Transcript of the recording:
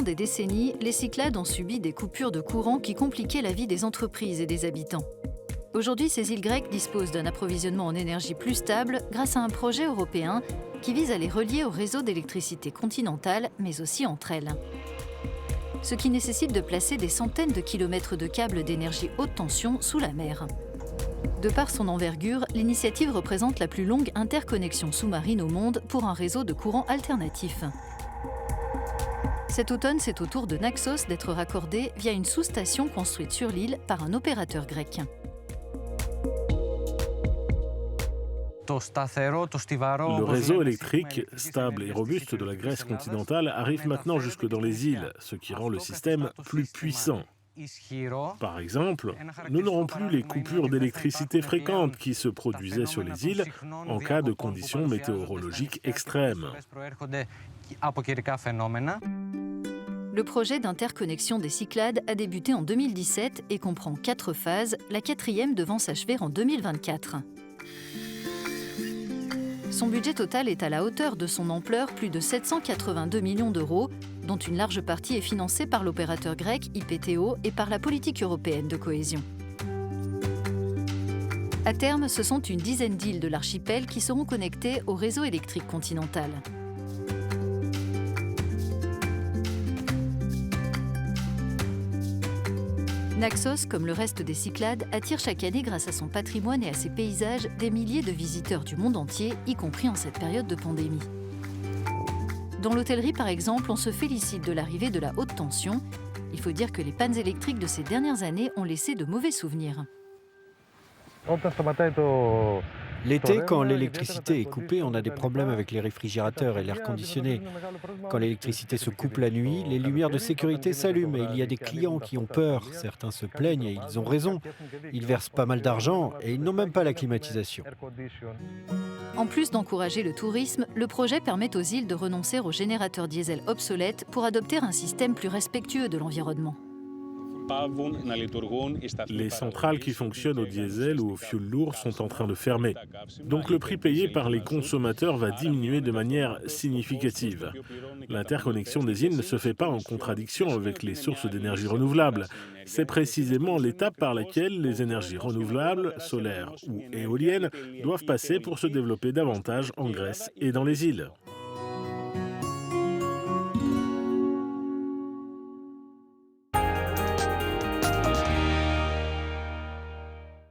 Pendant des décennies, les Cyclades ont subi des coupures de courant qui compliquaient la vie des entreprises et des habitants. Aujourd'hui, ces îles grecques disposent d'un approvisionnement en énergie plus stable grâce à un projet européen qui vise à les relier au réseau d'électricité continental, mais aussi entre elles. Ce qui nécessite de placer des centaines de kilomètres de câbles d'énergie haute tension sous la mer. De par son envergure, l'initiative représente la plus longue interconnexion sous-marine au monde pour un réseau de courant alternatif. Cet automne, c'est au tour de Naxos d'être raccordé via une sous-station construite sur l'île par un opérateur grec. Le réseau électrique stable et robuste de la Grèce continentale arrive maintenant jusque dans les îles, ce qui rend le système plus puissant. Par exemple, nous n'aurons plus les coupures d'électricité fréquentes qui se produisaient sur les îles en cas de conditions météorologiques extrêmes. Le projet d'interconnexion des Cyclades a débuté en 2017 et comprend 4 phases, la 4e devant s'achever en 2024. Son budget total est à la hauteur de son ampleur, plus de 782 millions d'euros, dont une large partie est financée par l'opérateur grec IPTO et par la politique européenne de cohésion. À terme, ce sont une dizaine d'îles de l'archipel qui seront connectées au réseau électrique continental. Naxos, comme le reste des Cyclades, attire chaque année grâce à son patrimoine et à ses paysages des milliers de visiteurs du monde entier, y compris en cette période de pandémie. Dans l'hôtellerie, par exemple, on se félicite de l'arrivée de la haute tension. Il faut dire que les pannes électriques de ces dernières années ont laissé de mauvais souvenirs. L'été, quand l'électricité est coupée, on a des problèmes avec les réfrigérateurs et l'air conditionné. Quand l'électricité se coupe la nuit, les lumières de sécurité s'allument et il y a des clients qui ont peur. Certains se plaignent et ils ont raison. Ils versent pas mal d'argent et ils n'ont même pas la climatisation. En plus d'encourager le tourisme, le projet permet aux îles de renoncer aux générateurs diesel obsolètes pour adopter un système plus respectueux de l'environnement. Les centrales qui fonctionnent au diesel ou au fioul lourd sont en train de fermer. Donc le prix payé par les consommateurs va diminuer de manière significative. L'interconnexion des îles ne se fait pas en contradiction avec les sources d'énergie renouvelables. C'est précisément l'étape par laquelle les énergies renouvelables, solaires ou éoliennes, doivent passer pour se développer davantage en Grèce et dans les îles.